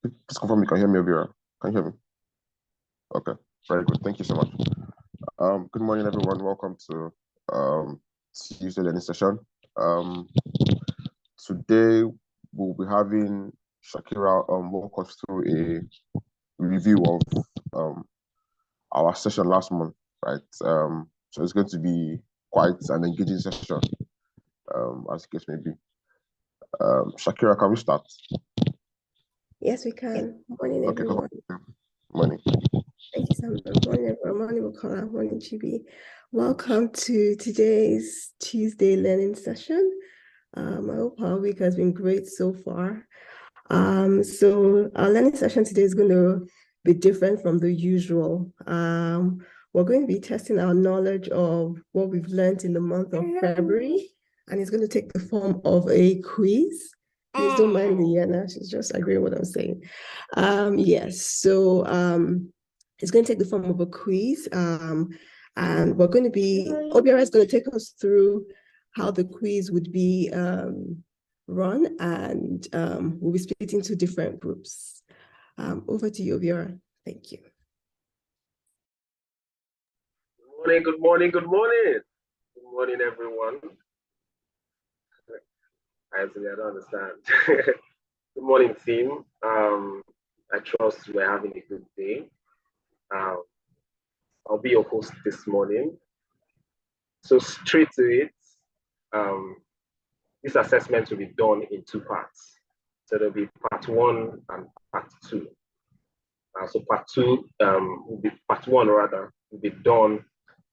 Please confirm you can hear me, Obira. Can you hear me? Okay, very good. Thank you so much. Good morning, everyone. Welcome to Tuesday learning session. Today we'll be having Shakirah walk us through a review of our session last month, right? So it's going to be quite an engaging session, as the case may be. Shakirah, can we start? Yes, we can. Morning, everyone. Morning. Thank you so much. Morning, everyone. Morning, Bukola. Morning, Chibi. Welcome to today's Tuesday learning session. I hope our week has been great so far. So our learning session today is going to be different from the usual. We're going to be testing our knowledge of what we've learned in the month of February, and it's going to take the form of a quiz. Please don't mind Liana, she's just agreeing with what I'm saying. Yes, so it's going to take the form of a quiz, and we're going to be, Obiara is going to take us through how the quiz would be run, and we'll be split into different groups. Over to you, Obiara. Thank you. Good morning, good morning. Good morning, everyone. I don't understand. Good morning, team. I trust we're having a good day. I'll be your host this morning. So straight to it, this assessment will be done in two parts. So there'll be part one and part two. So part one will be done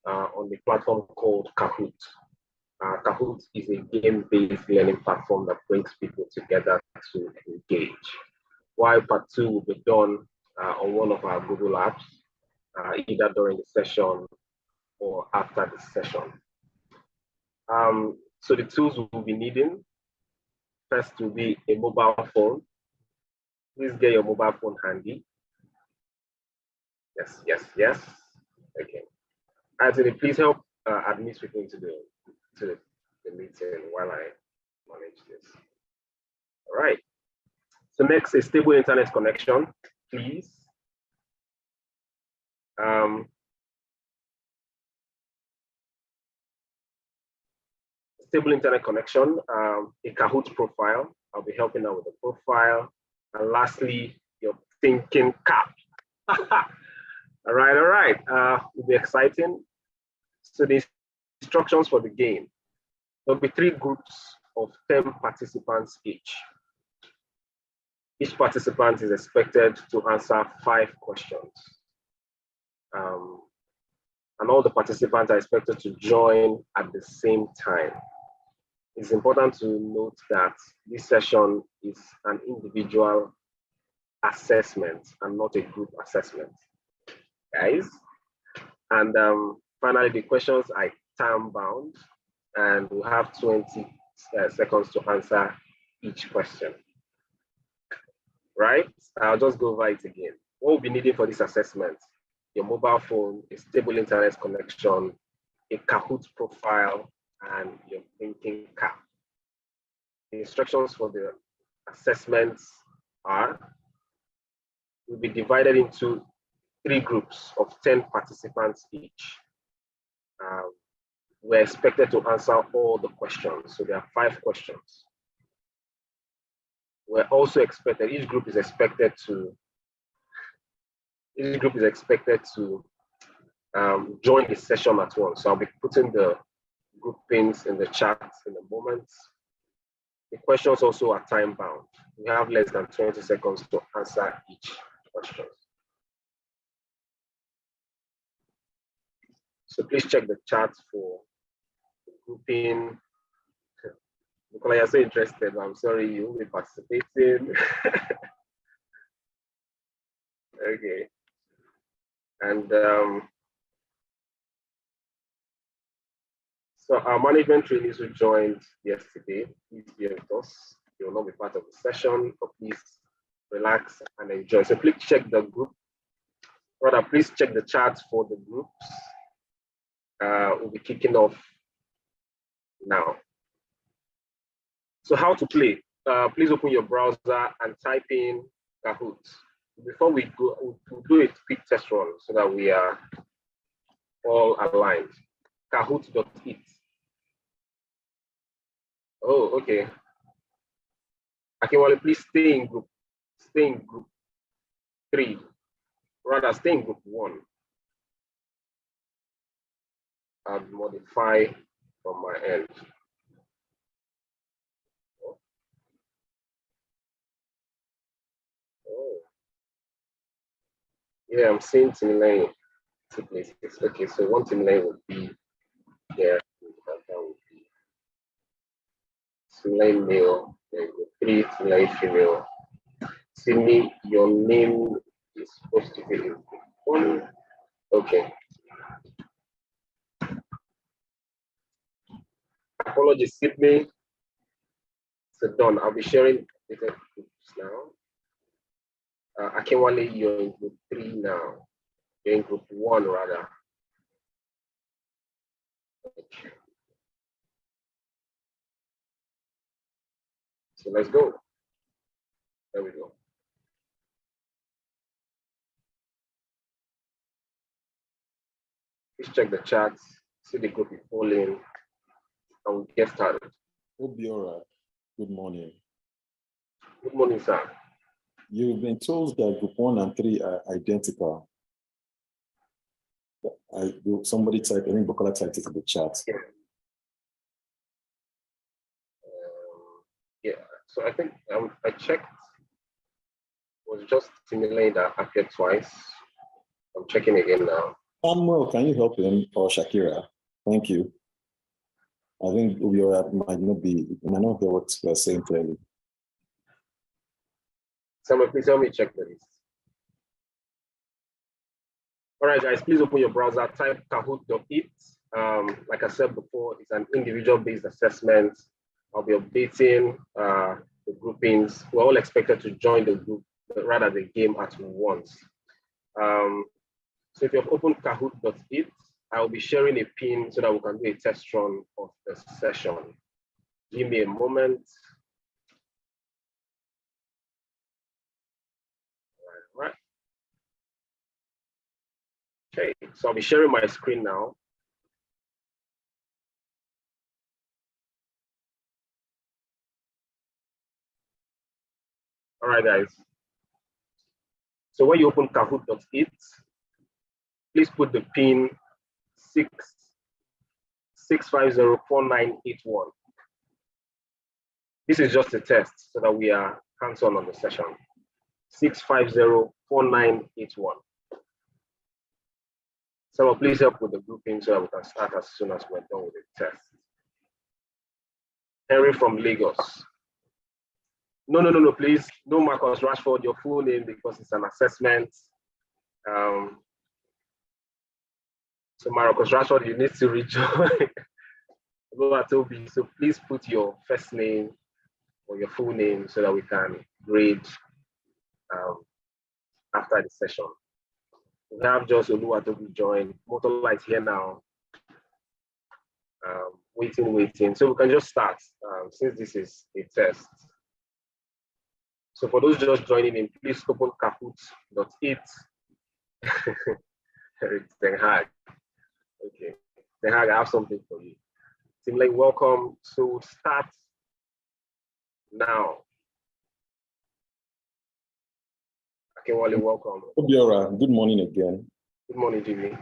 on the platform called Kahoot. Kahoot is a game-based learning platform that brings people together to engage. While part two will be done on one of our Google apps, either during the session or after the session. So the tools we'll be needing, first will be a mobile phone. Please get your mobile phone handy. Yes. Okay. Anthony, please help admit me into the meeting while I manage this. All right. So next is stable internet connection, please. Stable internet connection, a Kahoot profile. I'll be helping out with the profile. And lastly, your thinking cap. All right. Will be exciting. So the instructions for the game. There'll be 3 groups of 10 participants each. Each participant is expected to answer 5 questions. And all the participants are expected to join at the same time. It's important to note that this session is an individual assessment and not a group assessment, guys. And finally, the questions are time bound, and we have 20 seconds to answer each question. Right? I'll just go over it again. What we'll be needing for this assessment: your mobile phone, a stable internet connection, a Kahoot profile, and your thinking cap. The instructions for the assessments will be divided into 3 groups of 10 participants each. We're expected to answer all the questions. So there are 5 questions. We're also expected, each group is expected to join the session at once. So I'll be putting the groupings in the chat in a moment. The questions also are time bound. We have less than 20 seconds to answer each question. So please check the chat for the grouping. Nicola, you're so interested, but I'm sorry, you will be participating. Okay. And so our management trainees who joined yesterday, please be with us. You will not be part of the session, but please relax and enjoy. So please check the group. Rather, please check the chat for the groups. We'll be kicking off now. So how to play? Please open your browser and type in Kahoot. Before we go, we'll do a quick test run so that we are all aligned. Kahoot.it. Oh, okay. Akinwale, please stay in group 3. Rather, stay in group 1. I'll modify from my end. Oh. Yeah, I'm seeing Tim Lane 2 places. Okay, so one Tim Lane would be there. That would be Tim Lane male, then group 3, Tim Lane female. Sydney, your name is supposed to be in group 1. Okay. Apologies, Sydney. So done. I'll be sharing different groups now. Akinwale, you're in group 3 now. You're in group 1 rather. Okay. So let's go. There we go. Please check the chats, see the group is falling, and we'll get started. Obiora, good morning. Good morning, sir. You've been told that group 1 and 3 are identical. Somebody typed, I think Bukola typed it in the chat. Yeah. Yeah. So I think I checked. It was just Timilane that appeared twice. I'm checking again now. Samuel, can you help him, or Shakira? Thank you. I think Obiora might not hear what we're saying clearly. Someone, please help me check the list. All right, guys, please open your browser, type kahoot.it. Like I said before, it's an individual-based assessment. I'll be updating the groupings. We're all expected to join the group, rather the game at once. So if you've opened kahoot.it, I'll be sharing a pin so that we can do a test run of the session. Give me a moment. All right. Okay, so I'll be sharing my screen now. All right, guys. So when you open kahoot.it, please put the pin 6504981. This is just a test so that we are hands-on on the session. 6504981. Someone please help with the grouping so that we can start as soon as we're done with the test. Henry from Lagos. No, please. No Marcus Rashford, your full name, because it's an assessment. So Marcus Rashford, you need to rejoin. So please put your first name or your full name so that we can grade after the session. We have just Oluwatobi join. Motorlight here now. Waiting. So we can just start since this is a test. So for those just joining in, please open kahoot.it. Ten Hag. Okay. Ten Hag, I have something for you. Timley, welcome. So start now. Akinwale, welcome. Obiora, good morning again. Good morning, Jimmy.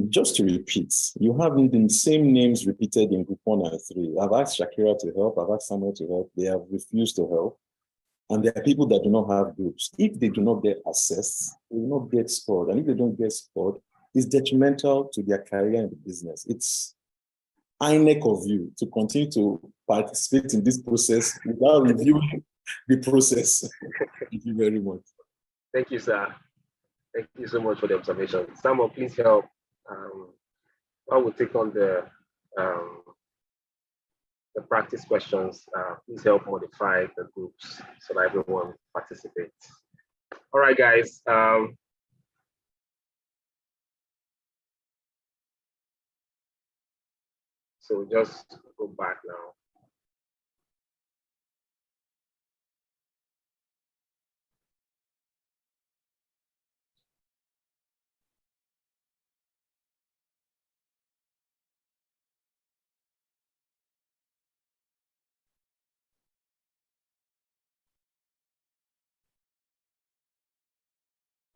Just to repeat, you have the same names repeated in group 1 and 3. I've asked Shakira to help, I've asked Samuel to help, they have refused to help. And there are people that do not have groups. If they do not get assessed, they will not get scored. And if they don't get scored, it's detrimental to their career in the business. It's INEC of you to continue to participate in this process without reviewing the process. Thank you very much. Thank you, sir. Thank you so much for the observation. Samuel, please help. I will take on the practice questions. Please help modify the groups so that everyone participates. All right, guys. So just go back now.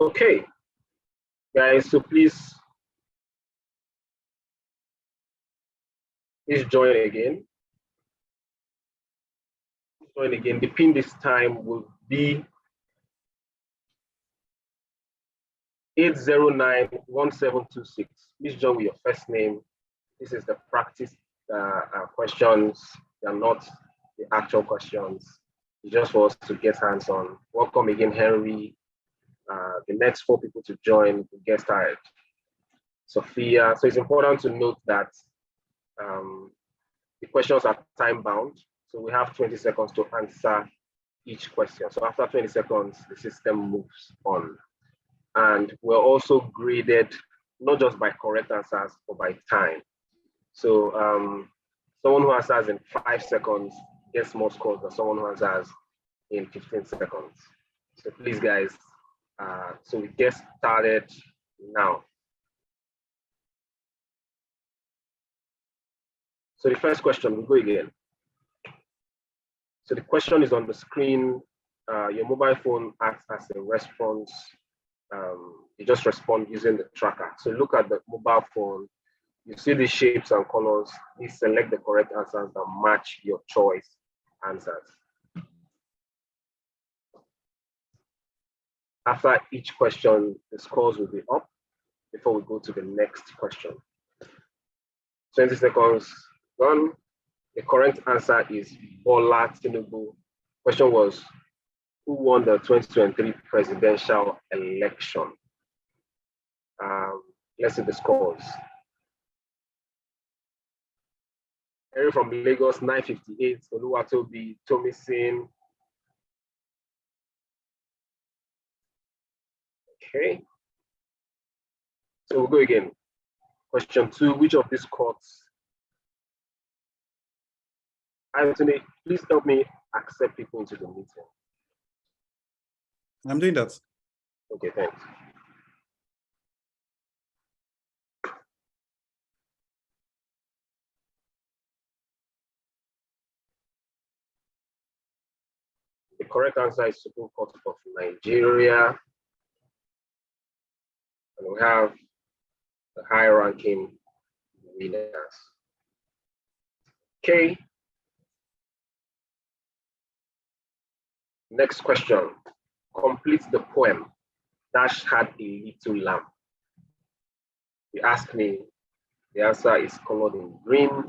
Okay, guys, so please join again. Join again. The pin this time will be 8091726. Please join with your first name. This is the practice questions. They are not the actual questions. It's just for us to get hands on. Welcome again, Henry. The next 4 people to join will get started. Sophia. So it's important to note that the questions are time bound. So we have 20 seconds to answer each question. So after 20 seconds, the system moves on. And we're also graded not just by correct answers, but by time. So someone who answers in 5 seconds gets more scores than someone who answers in 15 seconds. So please, guys, so we get started now. So the first question, we'll go again. So the question is on the screen. Your mobile phone acts as a response. You just respond using the tracker. So look at the mobile phone. You see the shapes and colors. Please select the correct answers that match your choice answers. After each question, the scores will be up before we go to the next question. 20 seconds gone. The correct answer is Bola Tinubu. Question was, who won the 2023 presidential election? Let's see the scores. Harry from Lagos, 958. Oluwatobi, Tomisin. Okay. So we'll go again. Question 2, which of these courts? Anthony, please help me accept people into the meeting. I'm doing that. Okay, thanks. The correct answer is Supreme Court of Nigeria. And we have the high ranking winners. Okay. Next question. Complete the poem. Dash had a little lamb. You ask me, the answer is colored in green.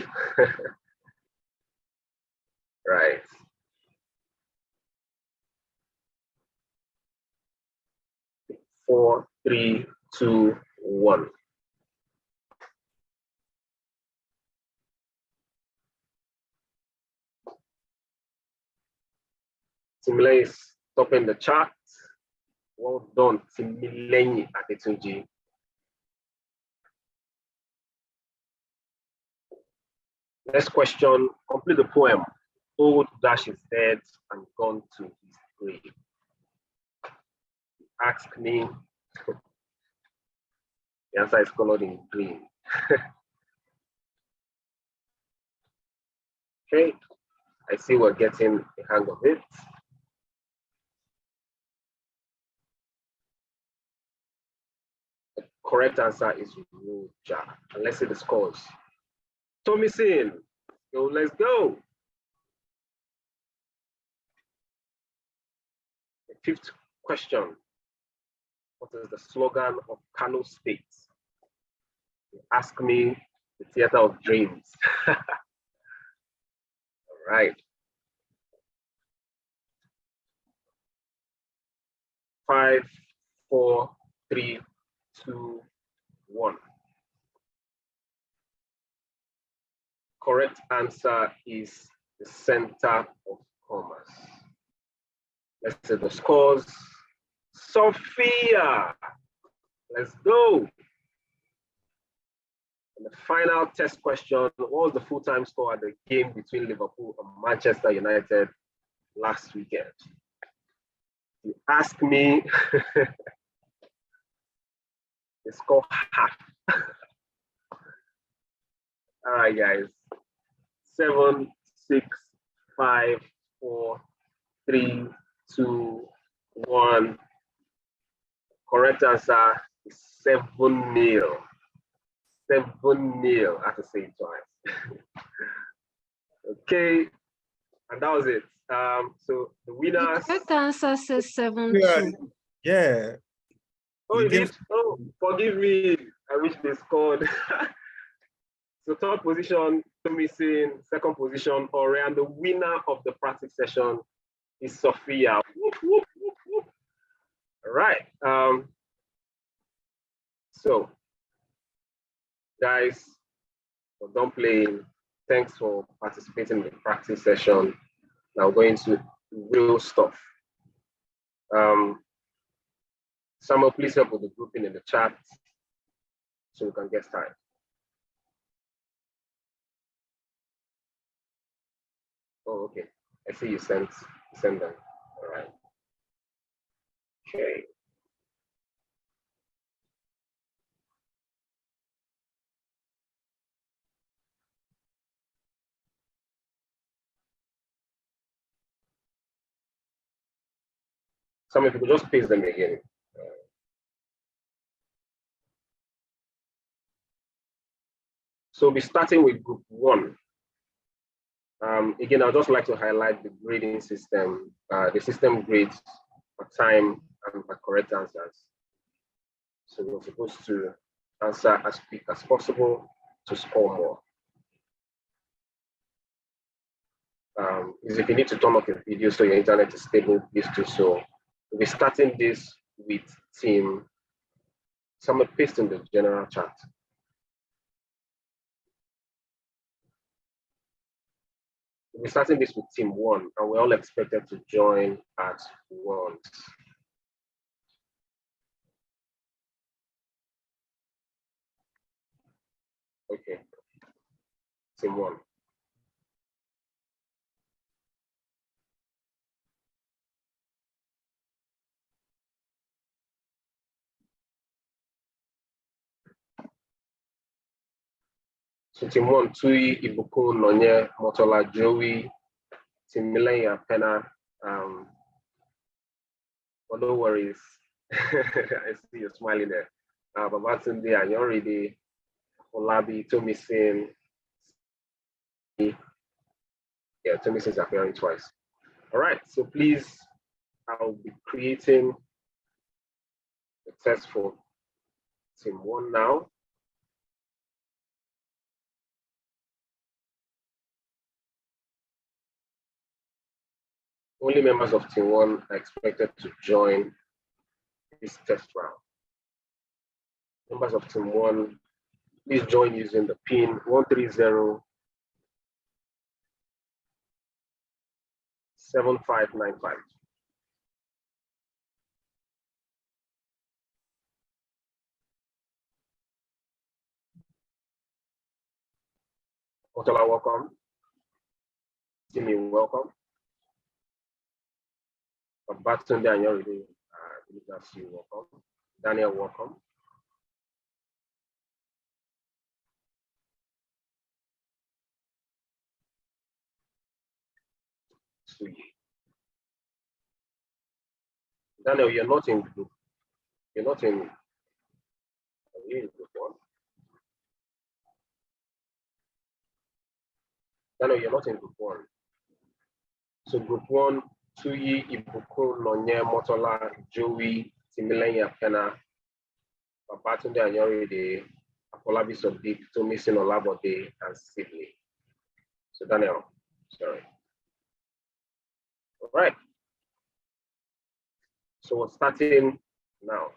Right. Four, three, two, one. Timile is topping the chart. Well done, Timile Adetunji. Next question, complete the poem. Old Dash is dead and gone to his grave. Ask me. The answer is colored in green. Okay, I see we're getting the hang of it. The correct answer is Roja. And let's see the scores. Tomisin, so let's go. The 5th question. What is the slogan of Kano State? You ask me, the theater of dreams. All right. 5, 4, 3, 2, 1. Correct answer is the center of commerce. Let's see the scores. Sophia, let's go. And the final test question, what was the full-time score at the game between Liverpool and Manchester United last weekend? You ask me, the score half. All right, guys. 7, 6, 5, 4, 3, 2, 1. correct answer is 7-0. 7-0. I have to say it twice. Okay, and that was it. So the winners. The correct answer says 7-2. Yeah. Oh, it is. Oh, forgive me. I wish they scored. So third position, missing. Second position, Ore, and the winner of the practice session is Sophia. Whoop, whoop, whoop, whoop. All right. So, guys, we're done playing. Thanks for participating in the practice session. Now going to real stuff. Samuel, please help with the grouping in the chat so we can get started. Oh, okay. I see you sent them. All right. Okay. Some of you could just paste them again. So we'll be starting with group 1. Again, I'd just like to highlight the grading system. The system grades for time and for correct answers. So we're supposed to answer as quick as possible to score more. Is if you need to turn off your video so your internet is stable, please do so. We'll be starting this with team. Someone paste in the general chat. We're starting this with team 1, and we're all expected to join at once. Okay, team 1. So team 1, Tui, Ibuku, Nonye, Motola, Joey, team Millennium, Pena. But no worries. I see you smiling there. Babatunde, Anyoride, Olabi, Tomisin. Yeah, Tomisin is appearing twice. All right, so please, I'll be creating the test for team 1 now. Only members of team 1 are expected to join this test round. Members of team 1, please join using the pin 130-7595. Otola, welcome. Timmy, welcome. Batunde, and you're already, that's you, welcome. Daniel, welcome. Daniel, you're not in group. You're not in. Are you in group 1? Daniel, you're not in group 1. So group 1, Tuyi, Ibuku, Nonye, Motola, Joey, Timilenya, Pena, Babatunde, Anyoride, Apolabi Sodiq, Tomisin Olabode, and Sidney. So Daniel, sorry. All right. So we're starting now.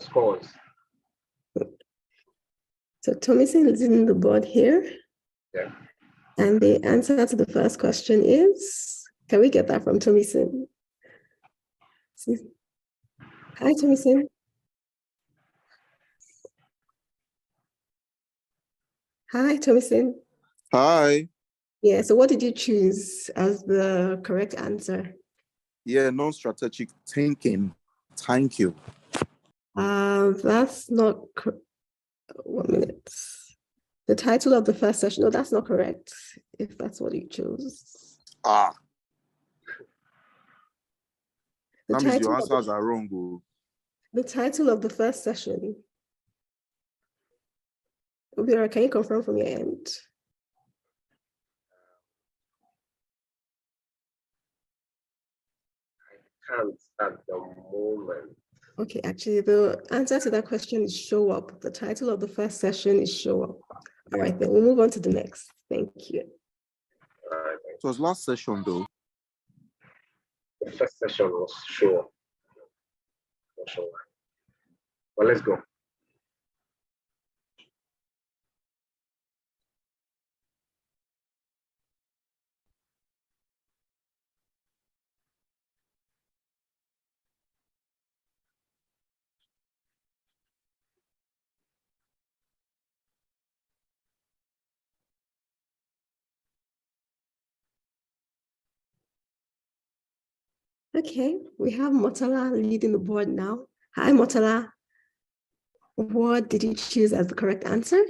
scores. So Thomason is in the board here. Yeah. And the answer to the first question is, can we get that from Thomason? Hi, Thomason. Hi, Thomason. Hi. Yeah, so what did you choose as the correct answer? Yeah, non-strategic thinking. Thank you. That's not 1 minute. The title of the first session, no, that's not correct, if that's what you chose. That The means your title answers are wrong. Oh. The title of the first session. Obira, can you confirm from your end? Can't at the moment. Okay, actually, the answer to that question is show up. The title of the first session is show up. All right, then we'll move on to the next. Thank you. It was last session, though. The first session was show up. Not sure why. But let's go. Okay, we have Motala leading the board now. Hi, Motala. What did you choose as the correct answer?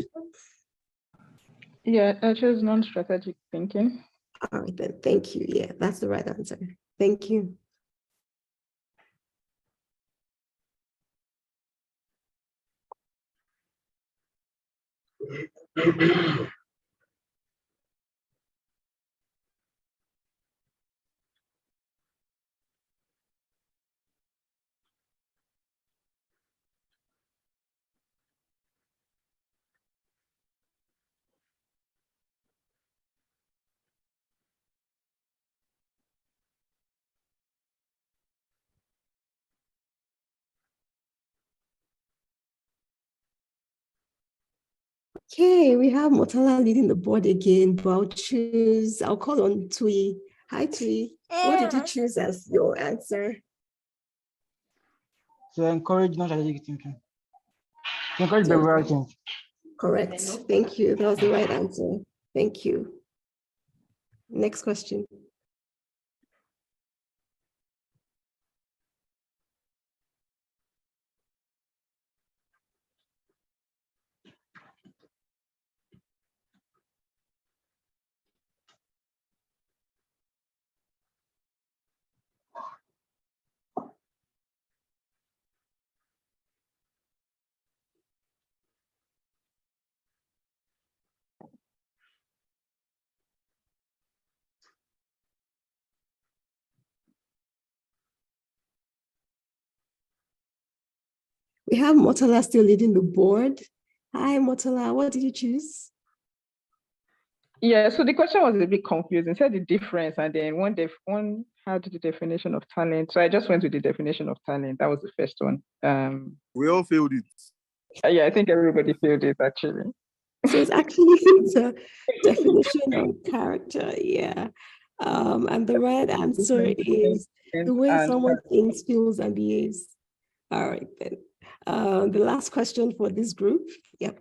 Yeah, I chose non-strategic thinking. All right, then. Thank you. Yeah, that's the right answer. Thank you. Okay, we have Motala leading the board again, but I'll call on Tui. Hi, Tui. What did you choose as your answer? To encourage non-strategic thinking. To encourage behavioral change. Correct. Thank you. That was the right answer. Thank you. Next question. We have Motala still leading the board. Hi, Motala. What did you choose? Yeah, so the question was a bit confusing. It said the difference, and then one had the definition of talent. So I just went with the definition of talent. That was the first one. We all failed it. Yeah, I think everybody failed it actually. So it's actually the definition of character, yeah. And the right answer is the way someone thinks, feels, and behaves. All right, then. The last question for this group. Yep.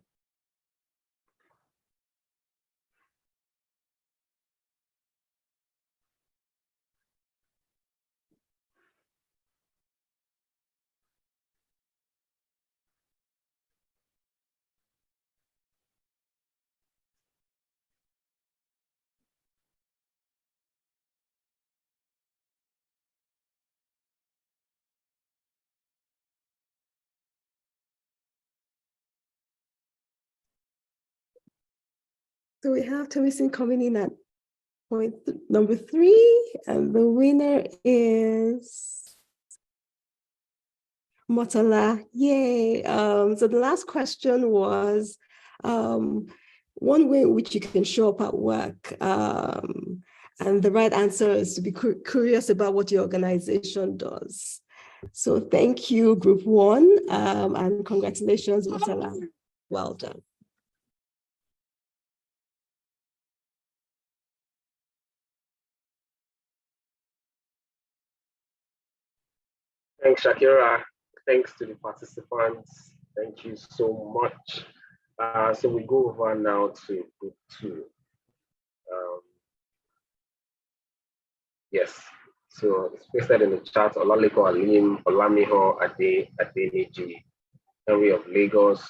So we have Thomason coming in at point number 3, and the winner is Motala. Yay. So the last question was one way in which you can show up at work. And the right answer is to be curious about what your organization does. So thank you, Group 1, and congratulations, Murtala. Well done. Thanks, Shakira. Thanks to the participants. Thank you so much. So we go over now to Group 2. Yes. So it's pasted in the chat. Olaliko Alim, Olamiho Ade, Adeniji, Henry of Lagos,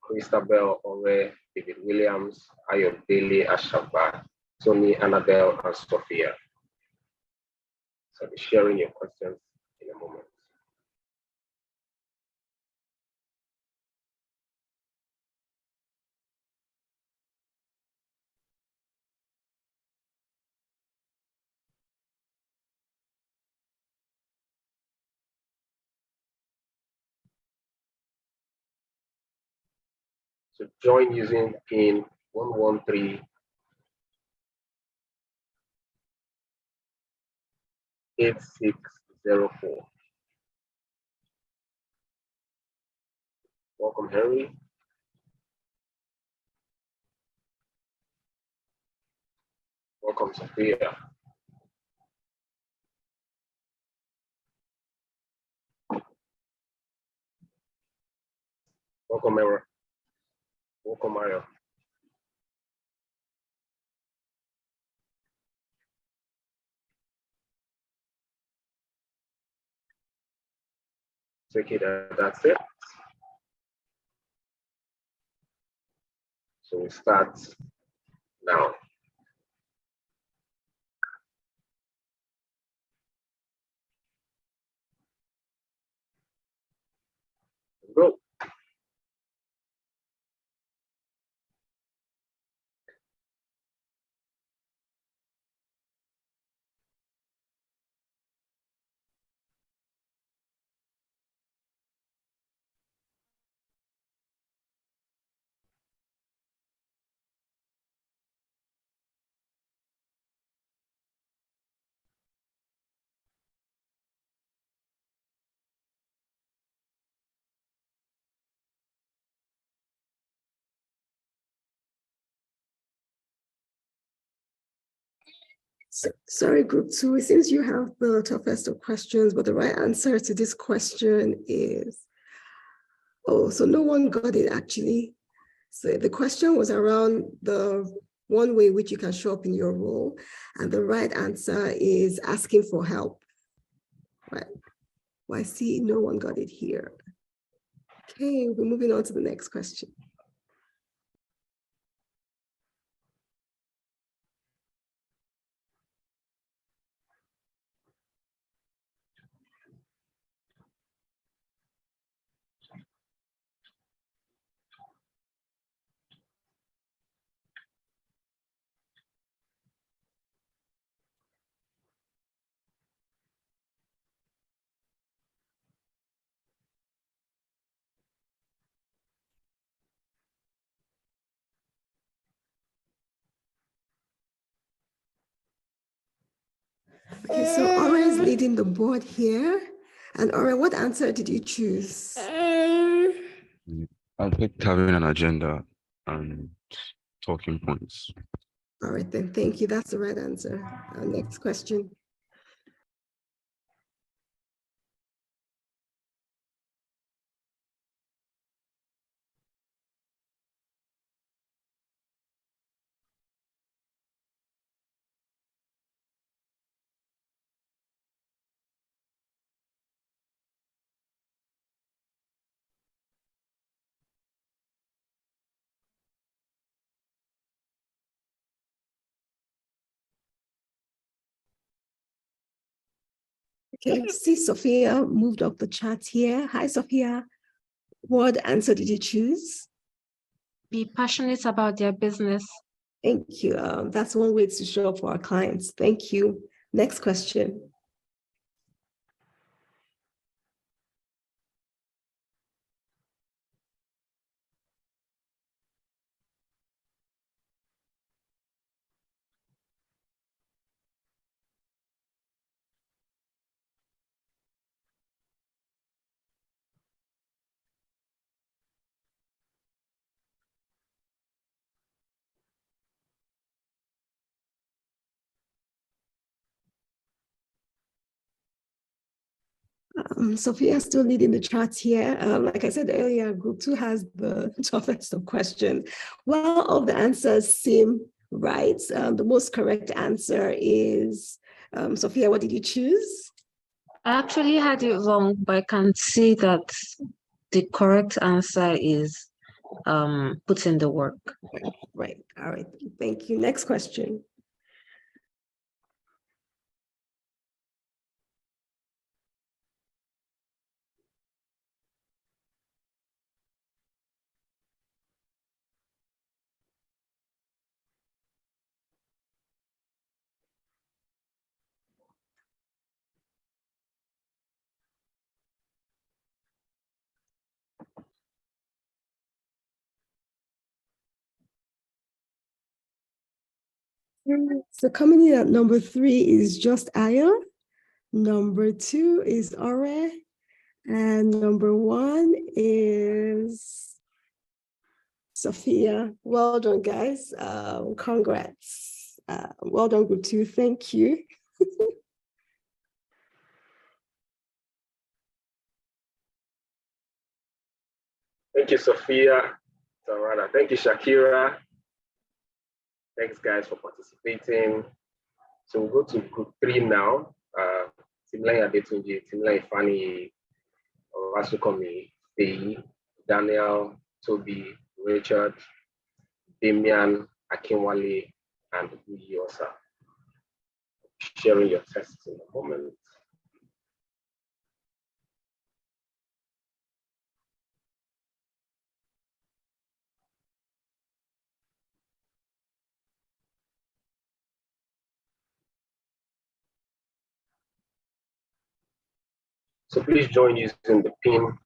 Christabel Ore, David Williams, Ayodele Ashaba, Tony, Annabelle, and Sophia. So I'll be sharing your questions in a moment. So join using pin 113-8604. Welcome, Henry. Welcome, Sophia. Welcome, Mara. Welcome, Mario. Take it, that's it. So we start now. Go. Sorry, Group 2, it seems you have the toughest of questions, but the right answer to this question is, so no one got it actually. So the question was around the one way which you can show up in your role, and the right answer is asking for help. Right. Well, I see no one got it here. Okay, we're moving on to the next question. Okay, so Ora is leading the board here. And Ora, what answer did you choose? I picked having an agenda and talking points. All right, then, thank you. That's the right answer. Next question. Okay, see Sophia moved up the chat here. Hi, Sophia. What answer did you choose? Be passionate about their business. Thank you. That's one way to show up for our clients. Thank you. Next question. Sophia is still leading the charts here. Like I said earlier, group 2 has the toughest of questions. While all the answers seem right, the most correct answer is, Sophia, what did you choose? I actually had it wrong, but I can see that the correct answer is put in the work. Right. All right. Thank you. Next question. So coming in at number 3 is just Aya. Number 2 is Ore. And number 1 is Sophia. Well done, guys. Congrats. Well done, group 2. Thank you. Thank you, Sophia. Thank you, Shakira. Thanks, guys, for participating. So we'll go to group 3 now. Timlai Adetunji, Timlai Fani, Rasukomi, Faye, Daniel, Toby, Richard, Damian, Akinwale, and Uyosa. Sharing your tests in a moment. So please join using the pin.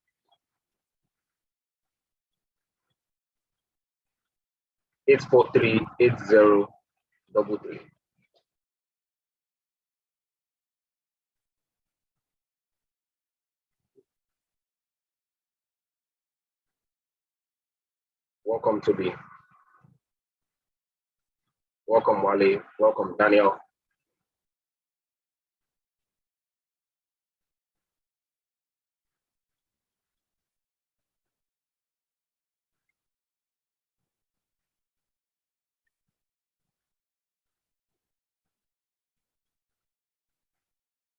It's 438033. Welcome, Toby. Welcome, Wale. Welcome, Daniel.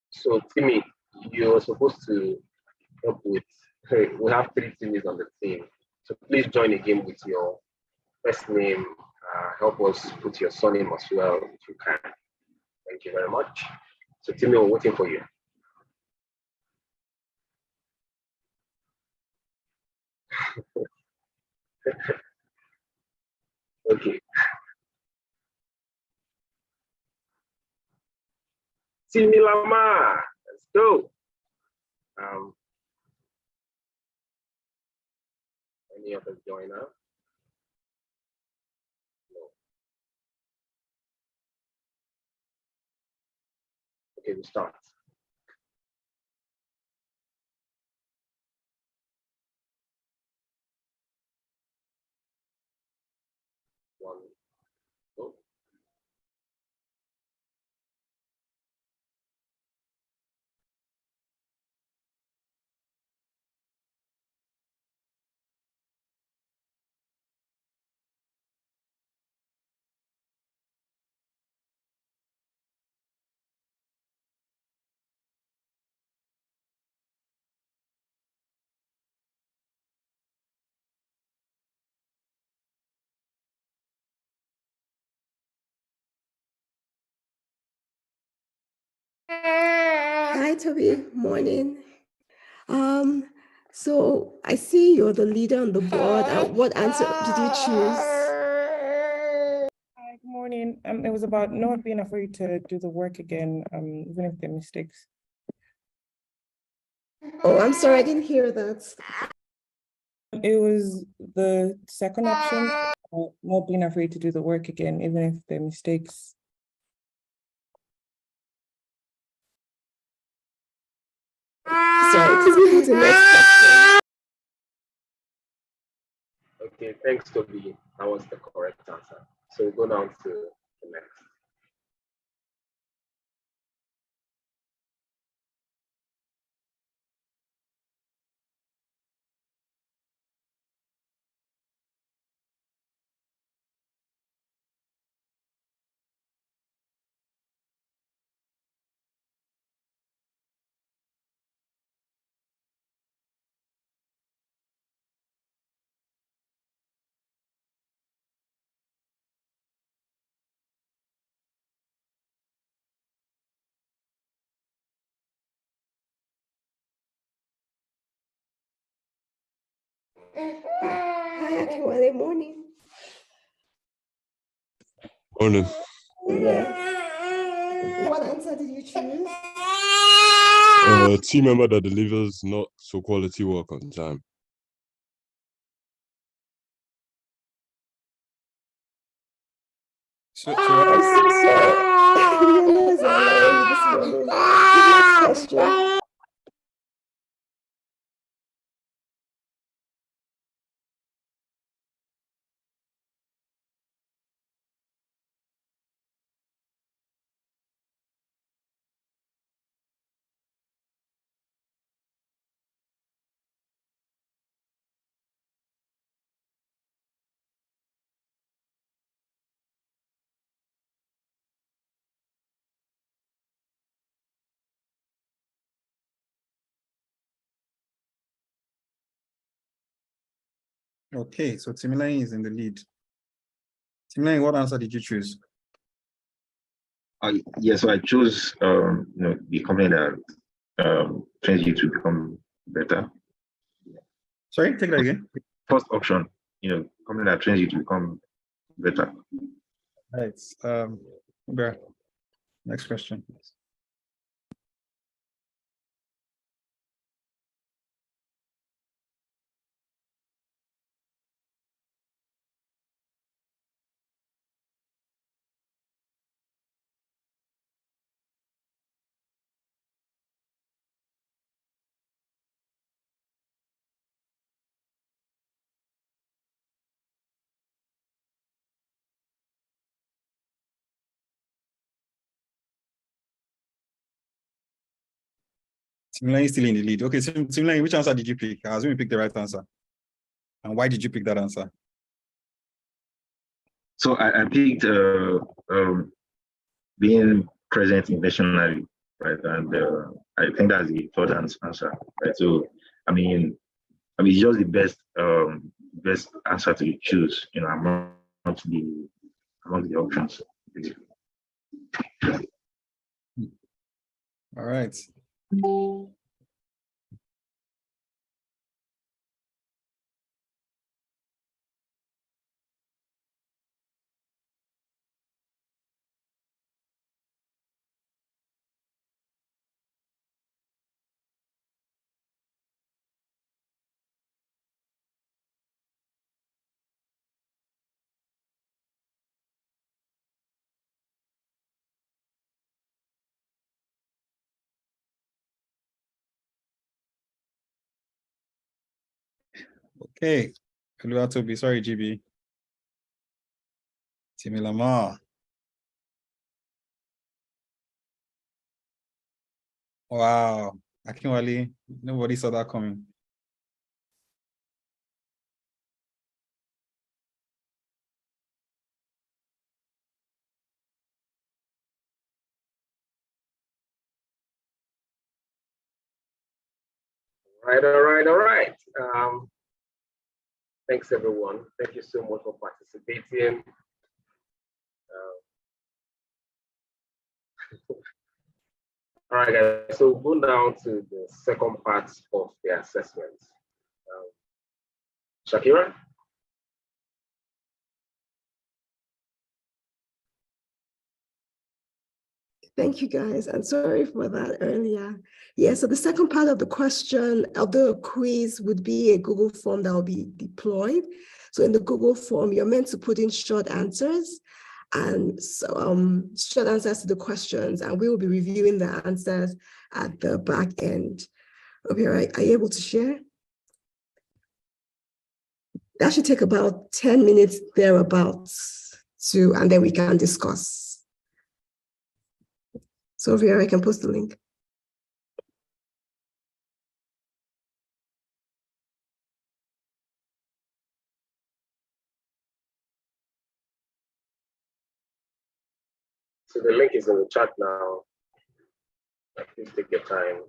So, Timmy, you're supposed to help with, we have 3 Timmys on the team. So please join the game with your first name. Help us put your surname as well if you can. Thank you very much. So Timmy, we're waiting for you. Okay. Timmy Lama, let's go. Any other joiner? No. Okay, we start. One, go. Hi, Toby. Morning. So I see you're the leader on the board. What answer did you choose? Hi, good morning. It was about not being afraid to do the work again, even if there are mistakes. Oh, I'm sorry, I didn't hear that. It was the second option, not being afraid to do the work again, even if there are mistakes. Sorry, please move to the next question. Okay, thanks, Toby. That was the correct answer. So we'll go down to the next. Hi, Akinwale, morning. Morning. Yeah. What answer did you choose? Team member that delivers not so quality work on time. So Rihanna is allowing this morning. Next question. Okay, so Timileyin is in the lead. Timileyin, what answer did you choose? Yes, so I chose the company that trains you to become better. Sorry, take that again. First option, company that trains you to become better. Right. Uber. Next question. Timileyin is still in the lead. Okay, so Timileyin, which answer did you pick? I assume you picked the right answer. And why did you pick that answer? So I picked being present intentionally, right? And I think that's the third answer, right? So it's just the best answer to choose, among the options. All right. Okay. Oluwatobi, sorry, GB. Timilama. Wow. Akinwale, nobody saw that coming. All right. Thanks, everyone. Thank you so much for participating. All right, guys. So we'll go down to the second part of the assessment. Shakirah? Thank you, guys. I'm sorry for that earlier. Yeah, so the second part of the question of the quiz would be a Google form that will be deployed. So in the Google form, you're meant to put in short answers and short answers to the questions, and we will be reviewing the answers at the back end. Okay, right. Are you able to share? That should take about 10 minutes thereabouts and then we can discuss. So Vera, I can post the link. So the link is in the chat now. Please take your time.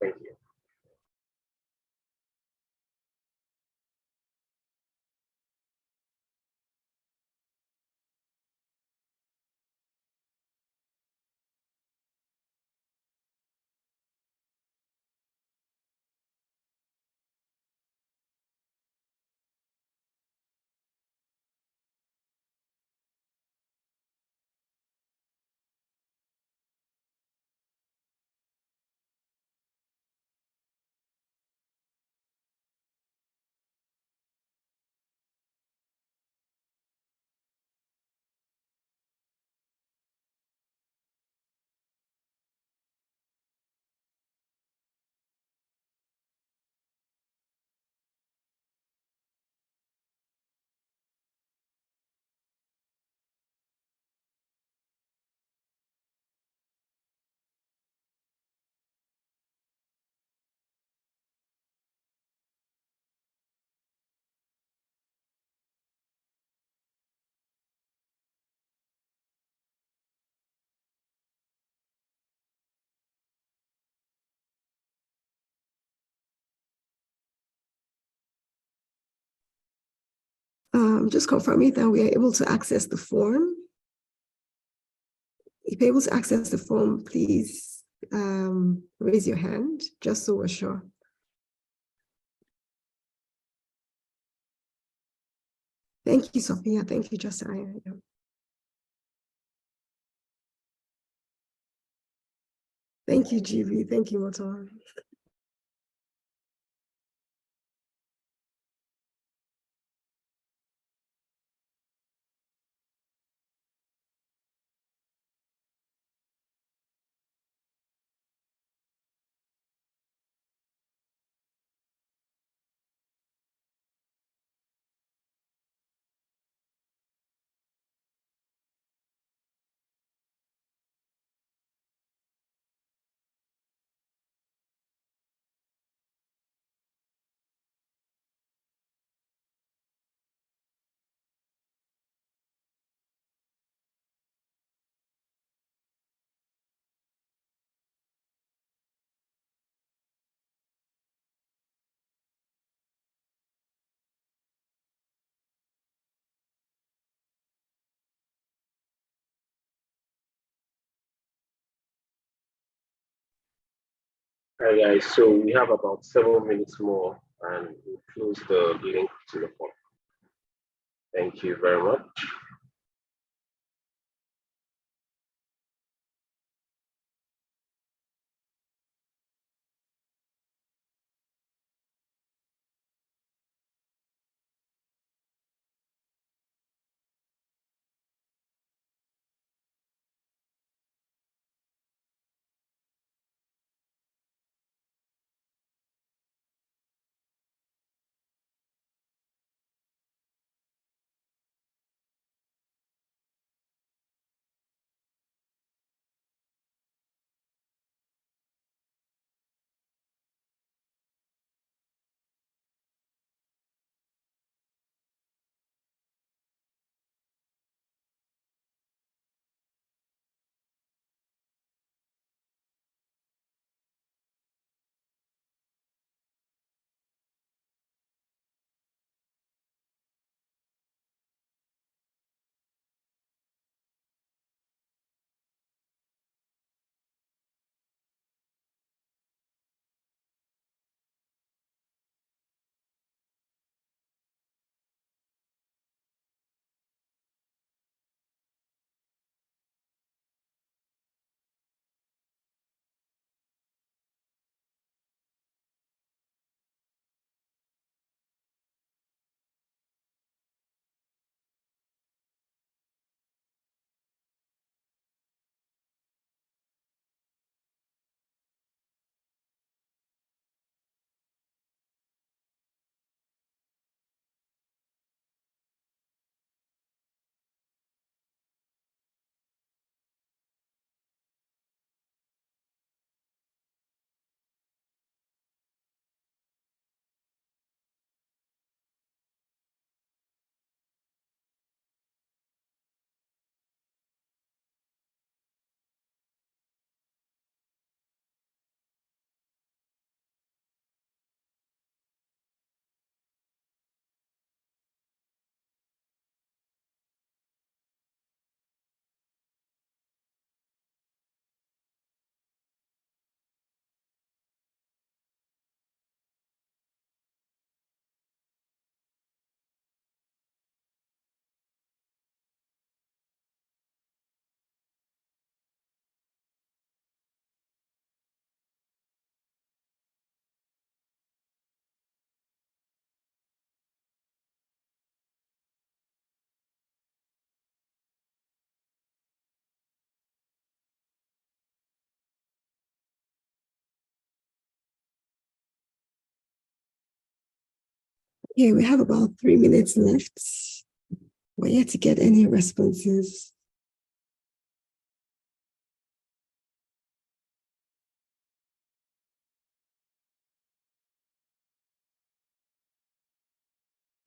Thank you. Just confirming that we are able to access the form. If you're able to access the form, please raise your hand, just so we're sure. Thank you, Sophia. Thank you, Josiah. Thank you, GB. Thank you, Motor. Hi guys, so we have about 7 minutes more and we'll close the link to the form. Thank you very much. Okay, we have about 3 minutes left. We're yet to get any responses.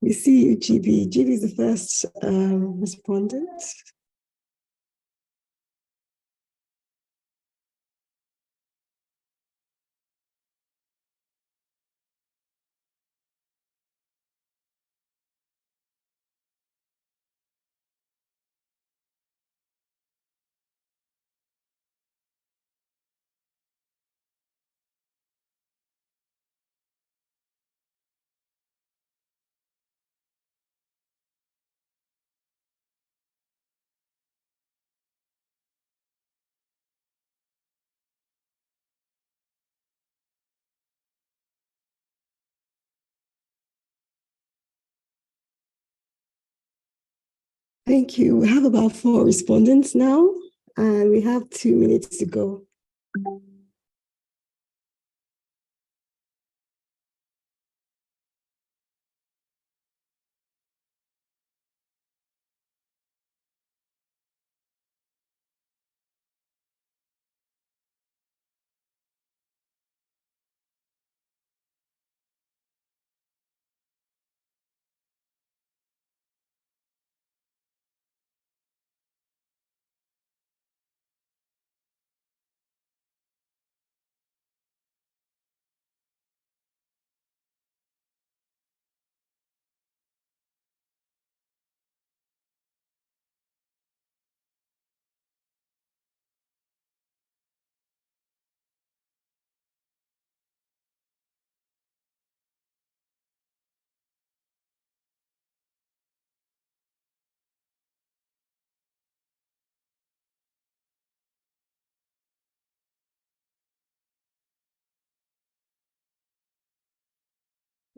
We see you, GB. GB is the first respondent. Thank you. We have about 4 respondents now, and we have 2 minutes to go.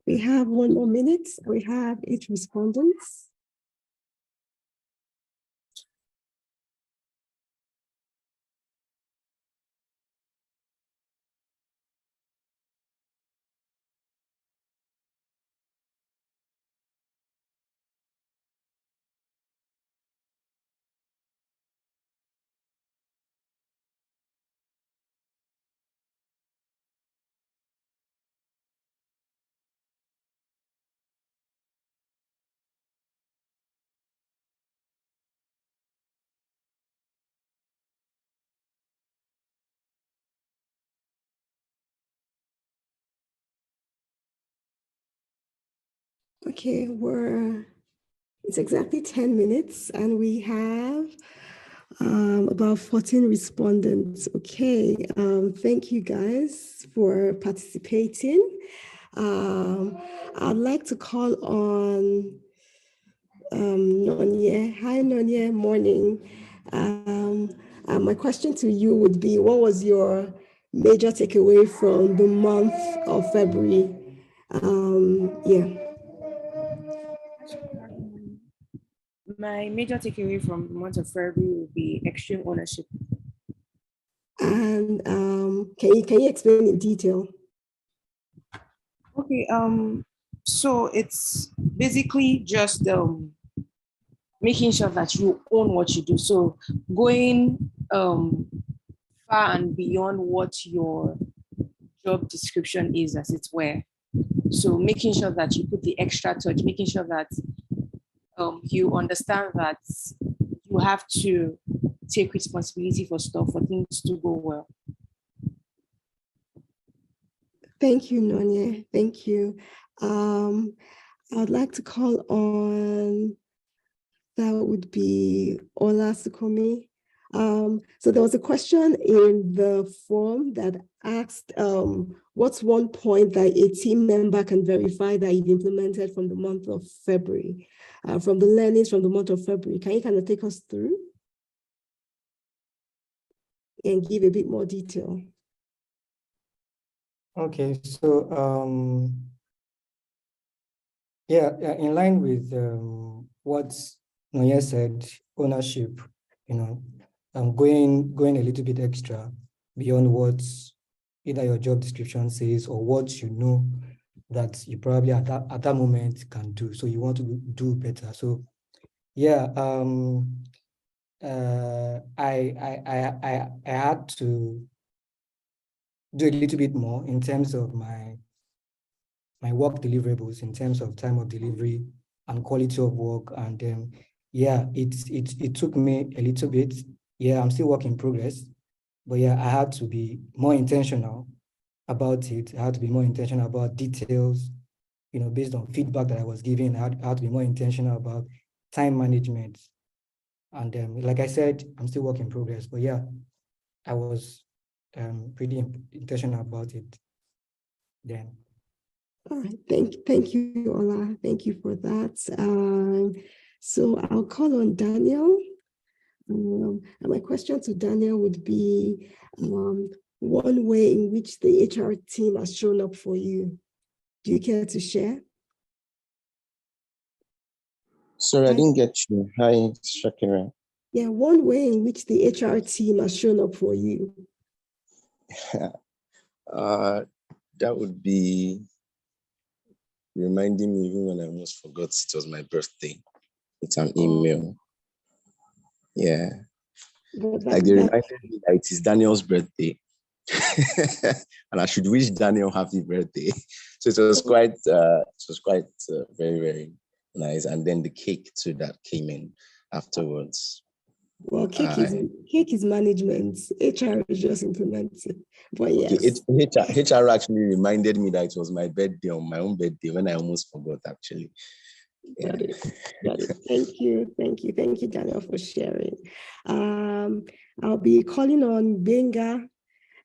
We have 1 more minute. We have 8 respondents. Okay, it's exactly 10 minutes and we have about 14 respondents. Okay, thank you guys for participating. I'd like to call on Nonye. Hi Nonye, morning. My question to you would be, what was your major takeaway from the month of February? My major takeaway from the month of February would be extreme ownership. And can you explain in detail? Okay, so it's basically just making sure that you own what you do. So going far and beyond what your job description is, as it were. So making sure that you put the extra touch, making sure that you understand that you have to take responsibility for stuff, for things to go well. Thank you, Nonye. Thank you. I'd like to call on, that would be Ola Sukomi. So there was a question in the form that asked, what's one point that a team member can verify that you've implemented from the month of February, from the learnings from the month of February? Can you kind of take us through and give a bit more detail? Okay, so in line with what Noya said, ownership, going a little bit extra beyond what either your job description says or what you know that you probably at that moment can do. So you want to do better. So yeah, I had to do a little bit more in terms of my work deliverables, in terms of time of delivery and quality of work. And yeah, it took me a little bit. Yeah, I'm still work in progress, but yeah, I had to be more intentional about it. I had to be more intentional about details, based on feedback that I was given. I had to be more intentional about time management. And like I said, I'm still work in progress, but yeah, I was pretty intentional about it then. All right, thank you, Ola. Thank you for that. So I'll call on Daniel. And my question to Daniel would be, one way in which the HR team has shown up for you. Do you care to share? Sorry, I didn't get you. Hi, Shakirah. Yeah, one way in which the HR team has shown up for you. That would be reminding me even when I almost forgot it was my birthday. It's an email. Yeah. Like they reminded me that it is Daniel's birthday. And I should wish Daniel happy birthday. So it was quite very, very nice. And then the cake too that came in afterwards. Well, cake is management. HR is just implementing. But yes. HR actually reminded me that it was my birthday on my own birthday when I almost forgot actually. Yeah. Got it. Thank you, Daniel, for sharing. I'll be calling on Benga,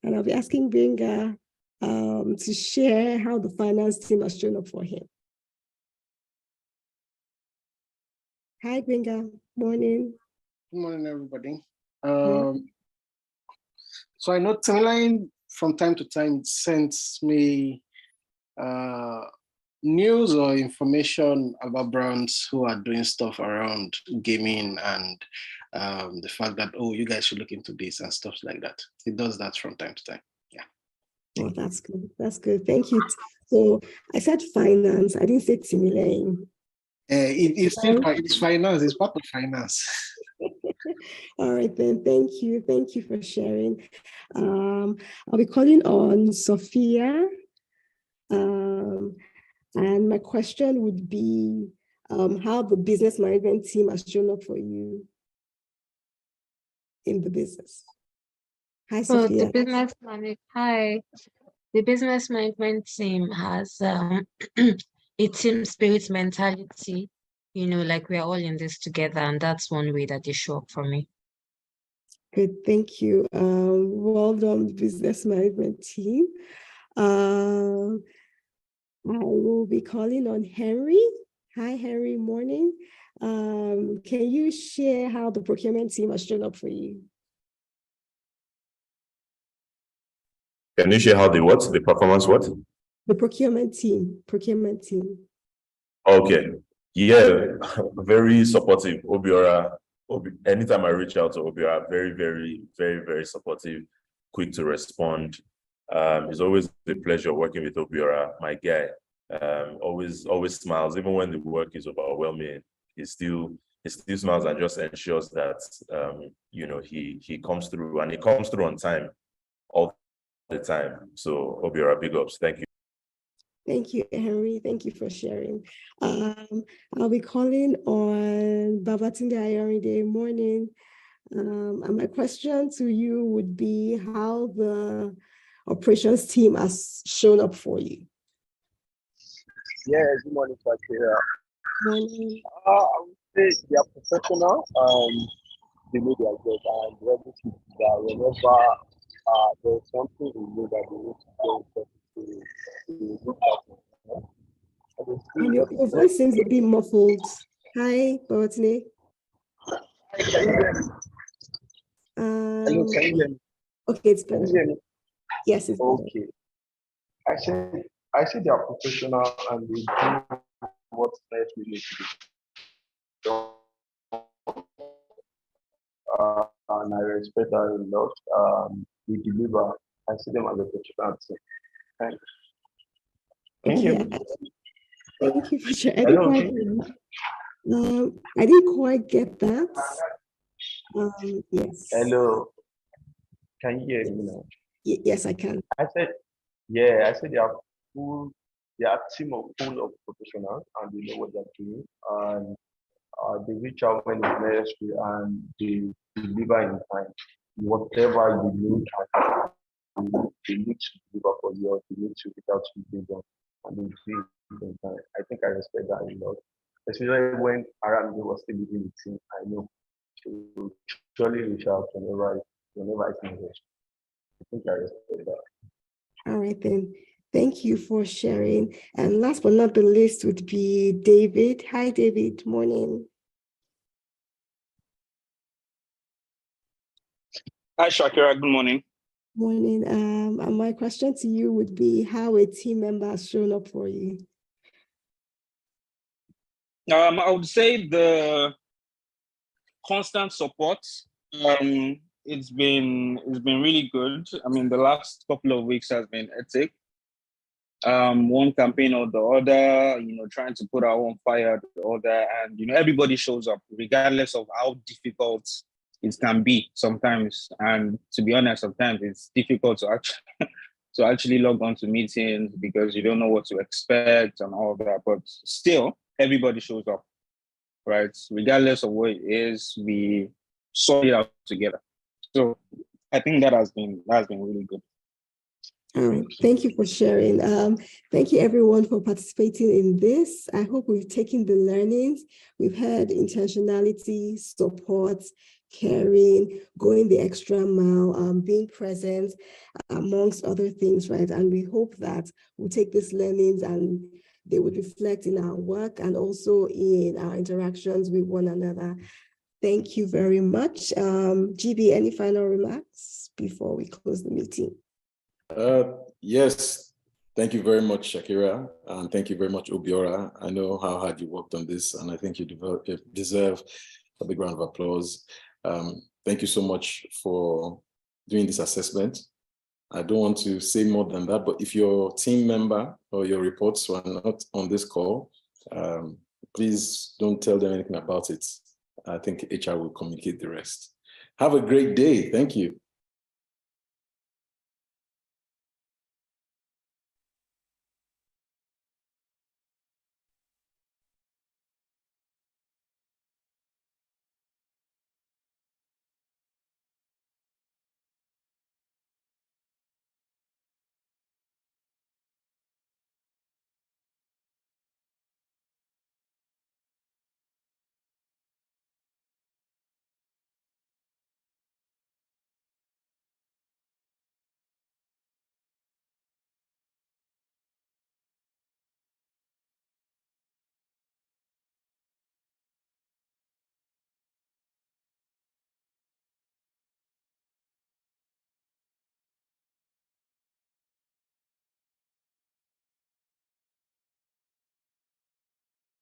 and I'll be asking Benga to share how the finance team has shown up for him. Hi, Benga. Morning. Good morning, everybody. So I know Timeline from time to time sends me news or information about brands who are doing stuff around gaming and the fact that, oh, you guys should look into this and stuff like that. It does that from time to time. Yeah. Oh, that's good. That's good. Thank you. So I said finance. I didn't say Timeline. It's finance. It's part of finance. All right, then. Thank you. Thank you for sharing. I'll be calling on Sophia. And my question would be how the business management team has shown up for you in the business. Hi, Sophia. The business management team has a team spirit mentality, like we're all in this together, and that's one way that they show up for me. Good, thank you. Well done, business management team. I will be calling on Henry. Hi, Henry, morning. Can you share how the procurement team has shown up for you? Can you share how the what? The performance what? The procurement team. Okay. Yeah, very supportive. Obiora, anytime I reach out to Obiora, very, very, very, very supportive, quick to respond. It's always a pleasure working with Obiora, my guy. Always smiles, even when the work is overwhelming. He still smiles and just ensures that he comes through, and he comes through on time all the time. So Obiora, big ups. Thank you. Thank you, Henry. Thank you for sharing. I'll be calling on Babatunde Ayorinde. Morning. And my question to you would be how the operations team has shown up for you. Yeah, good morning, Shakirah. Morning. I would say they are professional. They know their job, and everything that whenever there's something we know that they need to go to look at. Your voice seems a bit muffled. Hi, Babatunde. Hi, can you hear me? Hello, can you hear me? Okay, it's better. Can you hear me? Yes, it's okay. better. I say they are professional and they do what's right we need to do. And I respect that a lot. They deliver. I see them as a professional team. Thanks. Can you hear me? Thank you for sharing. I didn't quite get that. Yes. Hello. Can you hear me now? Yes, I can. I said they are a team full of professionals, and they know what they're doing, and they reach out when it's necessary, and they deliver in time. Whatever you need, they need to deliver for you, or they need to reach out to you, and they do it in time. I think I respect that a lot, especially when Aramide was still leading the team. I know to surely reach out whenever it's necessary. I think I respect that. All right, then. Thank you for sharing. And last but not the least would be David. Hi, David. Morning. Hi, Shakirah. Good morning. Morning. And my question to you would be how a team member has shown up for you. I would say the constant support. It's been really good. I mean, the last couple of weeks has been hectic. One campaign or the other, trying to put our own fire to the other, and everybody shows up regardless of how difficult it can be sometimes. And to be honest, sometimes it's difficult to actually log on to meetings because you don't know what to expect and all that. But still, everybody shows up, right? Regardless of what it is, we sort it out together. So I think that has been really good. All right, thank you for sharing. Thank you everyone for participating in this. I hope we've taken the learnings. We've had intentionality, support, caring, going the extra mile, being present, amongst other things, right? And we hope that we'll take these learnings and they would reflect in our work and also in our interactions with one another. Thank you very much. GB, any final remarks before we close the meeting? Yes, thank you very much, Shakirah, and thank you very much, Obiora. I know how hard you worked on this, and I think you deserve a big round of applause. Thank you so much for doing this assessment. I don't want to say more than that, but if your team member or your reports were not on this call, please don't tell them anything about it. I think HR will communicate the rest. Have a great day. Thank you.